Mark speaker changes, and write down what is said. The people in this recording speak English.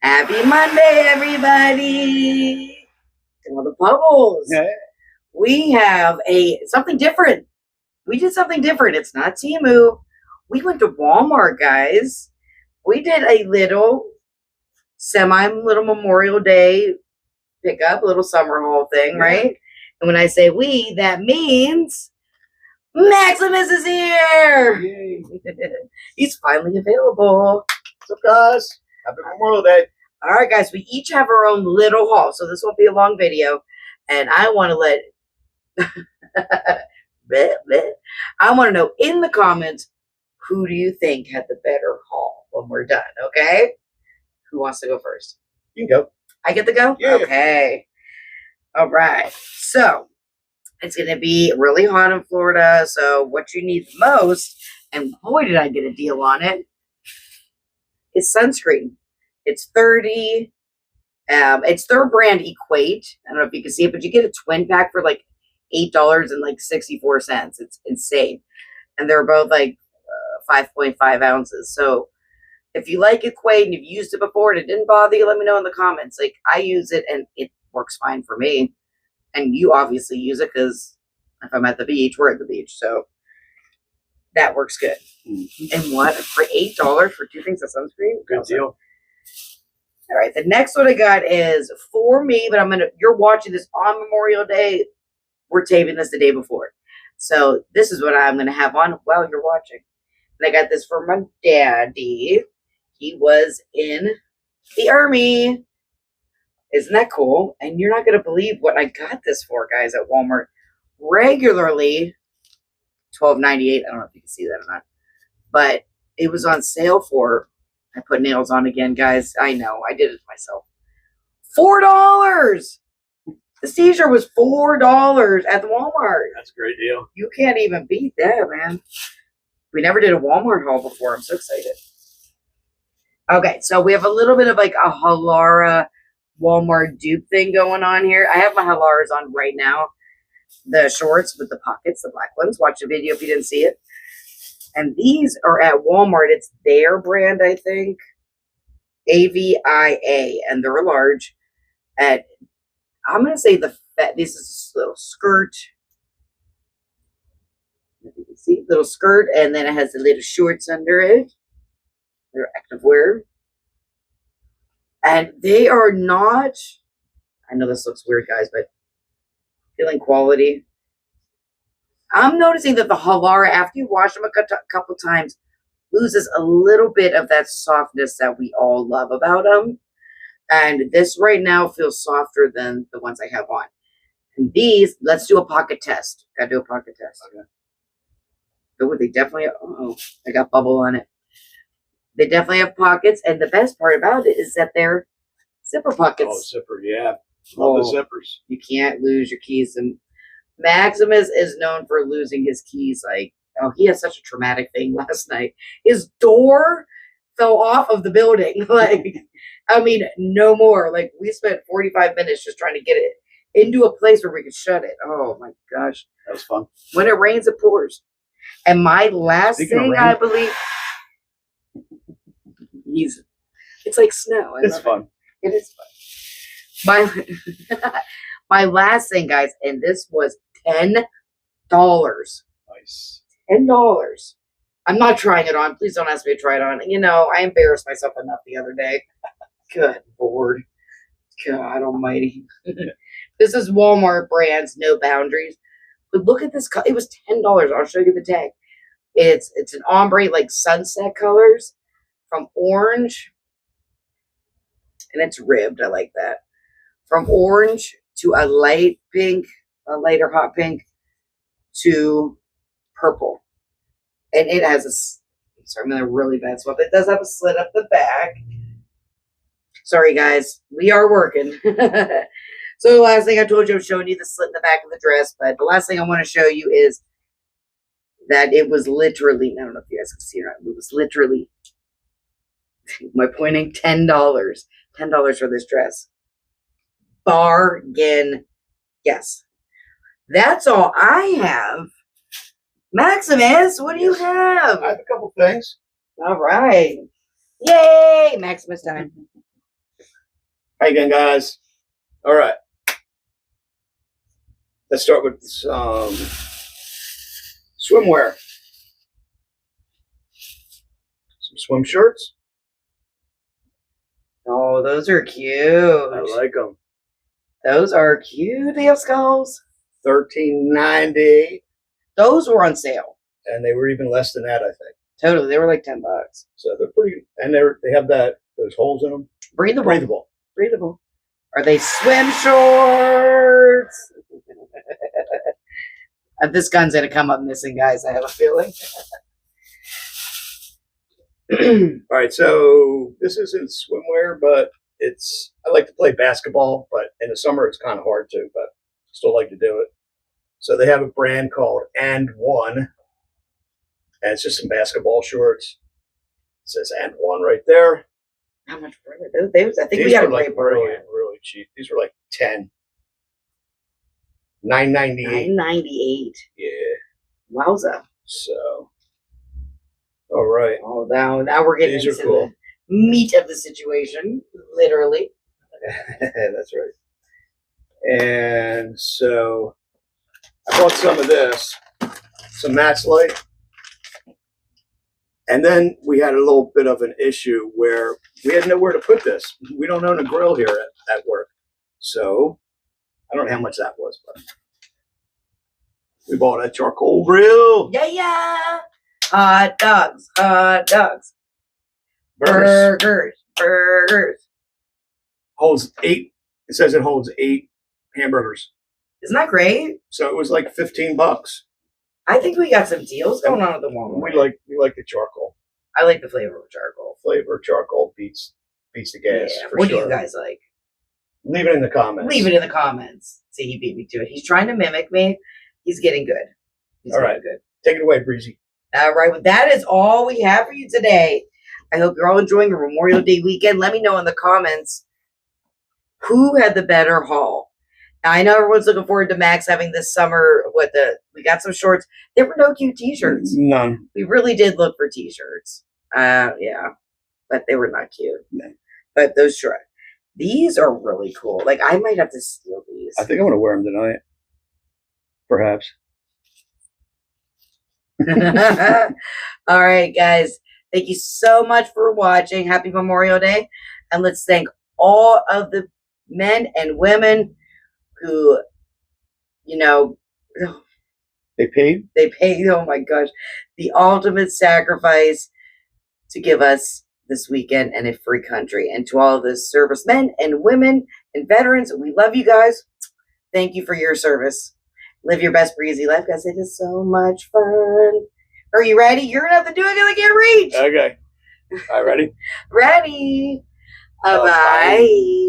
Speaker 1: Happy Monday, everybody! All the bubbles.
Speaker 2: Yeah.
Speaker 1: We have something different. We did something different. It's not Temu. We went to Walmart, guys. We did a little Memorial Day pickup, little summer haul thing, right? And when I say we, that means Maximus is here.
Speaker 2: Yay.
Speaker 1: He's finally available.
Speaker 2: What's up, guys? Happy Memorial Day.
Speaker 1: All right, guys, we each have our own little haul, so this won't be a long video. And I want to I want to know in the comments, who do you think had the better haul when we're done, okay? Who wants to go first?
Speaker 2: You can go.
Speaker 1: I get to go?
Speaker 2: Yeah.
Speaker 1: Okay. All right. So, it's going to be really hot in Florida, so what you need the most, and boy, did I get a deal on it, is sunscreen. It's 30. It's their brand Equate. I don't know if you can see it, but you get a twin pack for like $8.64. It's insane. And they're both like 5.5 ounces. So if you like Equate and you've used it before and it didn't bother you, let me know in the comments. Like, I use it and it works fine for me. And you obviously use it because if I'm at the beach, we're at the beach. So that works good.
Speaker 2: Mm-hmm.
Speaker 1: And what? For $8 for 2 things of sunscreen?
Speaker 2: Good deal.
Speaker 1: All right, the next one I got is for me, but you're watching this on Memorial Day. We're taping this the day before. So this is what I'm going to have on while you're watching. And I got this for my daddy. He was in the Army. Isn't that cool? And you're not going to believe what I got this for, guys, at Walmart. Regularly, $12.98. I don't know if you can see that or not. But it was on sale for... I put nails on again, guys. I know. I did it myself. $4! The seizure was $4 at the Walmart.
Speaker 2: That's a great deal.
Speaker 1: You can't even beat that, man. We never did a Walmart haul before. I'm so excited. Okay, so we have a little bit of like a Halara Walmart dupe thing going on here. I have my Halaras on right now. The shorts with the pockets, the black ones. Watch the video if you didn't see it. And these are at Walmart. It's their brand, I think. AVIA. And they're large. I'm going to say this is a little skirt. If you can see, little skirt. And then it has the little shorts under it. They're activewear. And they are not, I know this looks weird, guys, but feeling quality. I'm noticing that the Halara, after you wash them a couple times, loses a little bit of that softness that we all love about them. And this right now feels softer than the ones I have on. And these, let's do a pocket test. Gotta do a pocket test. Okay. Oh, they definitely, I got bubble on it. They definitely have pockets. And the best part about it is that they're zipper pockets.
Speaker 2: Oh, zipper, yeah. Love the zippers.
Speaker 1: You can't lose your keys. And Maximus is known for losing his keys. Like, he had such a traumatic thing last night. His door fell off of the building. Like, I mean, no more. Like, we spent 45 minutes just trying to get it into a place where we could shut it. Oh my gosh.
Speaker 2: That was fun.
Speaker 1: When it rains, it pours. And my last thing, I believe, it's like snow.
Speaker 2: It's fun.
Speaker 1: It is fun. My last thing, guys, and this was $10.
Speaker 2: Nice.
Speaker 1: $10. I'm not trying it on. Please don't ask me to try it on. You know, I embarrassed myself enough the other day. Good Lord. God almighty. This is Walmart brands, no boundaries. But look at this. It was $10. I'll show you the tag. It's an ombre, like sunset colors from orange. And it's ribbed. I like that. From orange to a light pink, a lighter hot pink, to purple. And it has sorry, I'm in a really bad spot. It does have a slit up the back. Sorry, guys. We are working. So the last thing I told you, I'm showing you the slit in the back of the dress. But the last thing I want to show you is that it was literally, I don't know if you guys can see it or not, it was literally, my pointing, $10. $10 for this dress. Bargain. Yes. That's all I have. Maximus, what do you have?
Speaker 2: I have a couple things.
Speaker 1: All right. Yay! Maximus time.
Speaker 2: Hi again, guys. All right. Let's start with some swimwear. Some swim shirts.
Speaker 1: Oh, those are cute.
Speaker 2: I like them.
Speaker 1: Those are cute. They have skulls.
Speaker 2: $13.90,
Speaker 1: Those were on sale.
Speaker 2: and they were even less than that, I think.
Speaker 1: Totally. They were like $10.
Speaker 2: So they're pretty, and they have those holes in them.
Speaker 1: Breathable.
Speaker 2: Breathable.
Speaker 1: Breathable. Are they swim shorts? This gun's gonna come up missing, guys. I have a feeling.
Speaker 2: All right, so this isn't swimwear, but I like to play basketball, but in the summer it's kind of hard to, but still like to do it. So they have a brand called And One, and it's just some basketball shorts. It says And One right there.
Speaker 1: How much were they? I think
Speaker 2: These
Speaker 1: we got a
Speaker 2: were like
Speaker 1: great bargain.
Speaker 2: really, really cheap. These were like $9.98.
Speaker 1: $9.98.
Speaker 2: Yeah.
Speaker 1: Wowza.
Speaker 2: So, all right.
Speaker 1: Oh, now we're getting
Speaker 2: These are
Speaker 1: into
Speaker 2: cool.
Speaker 1: the meat of the situation, literally.
Speaker 2: That's right. And so I bought some of this, some Matt's Light. And then we had a little bit of an issue where we had nowhere to put this. We don't own a grill here at work. So I don't know how much that was, but we bought a charcoal grill.
Speaker 1: Yeah. Hot dogs.
Speaker 2: Burgers.
Speaker 1: Burgers.
Speaker 2: Holds 8. It says it holds 8 hamburgers.
Speaker 1: Isn't that great?
Speaker 2: So it was like $15.
Speaker 1: I think we got some deals going on at the Walmart.
Speaker 2: We like the charcoal.
Speaker 1: I like the flavor of charcoal.
Speaker 2: Flavor charcoal beats the gas.
Speaker 1: Yeah.
Speaker 2: For
Speaker 1: What
Speaker 2: sure.
Speaker 1: do you guys like?
Speaker 2: Leave it in the comments.
Speaker 1: Leave it in the comments. See, he beat me to it. He's trying to mimic me. He's getting good. He's
Speaker 2: All
Speaker 1: getting
Speaker 2: right.
Speaker 1: good.
Speaker 2: Take it away, Breezy.
Speaker 1: All right. Well, that is all we have for you today. I hope you're all enjoying your Memorial Day weekend. Let me know in the comments who had the better haul. Now, I know everyone's looking forward to Max having this summer. We got some shorts. There were no cute t-shirts.
Speaker 2: None.
Speaker 1: We really did look for t-shirts. Yeah, but they were not cute.
Speaker 2: No.
Speaker 1: But those shorts, these are really cool. Like, I might have to steal these.
Speaker 2: I think I'm going to wear them tonight. Perhaps.
Speaker 1: All right, guys. Thank you so much for watching. Happy Memorial Day. And let's thank all of the men and women who,
Speaker 2: They paid?
Speaker 1: they paid, oh my gosh, the ultimate sacrifice to give us this weekend and a free country. And to all the servicemen and women and veterans, we love you guys. Thank you for your service. Live your best breezy life, guys. It is so much fun. Are you ready? You're going to have to do it until I get reach.
Speaker 2: Okay. All right, ready?
Speaker 1: Ready.
Speaker 2: Bye.
Speaker 1: Bye.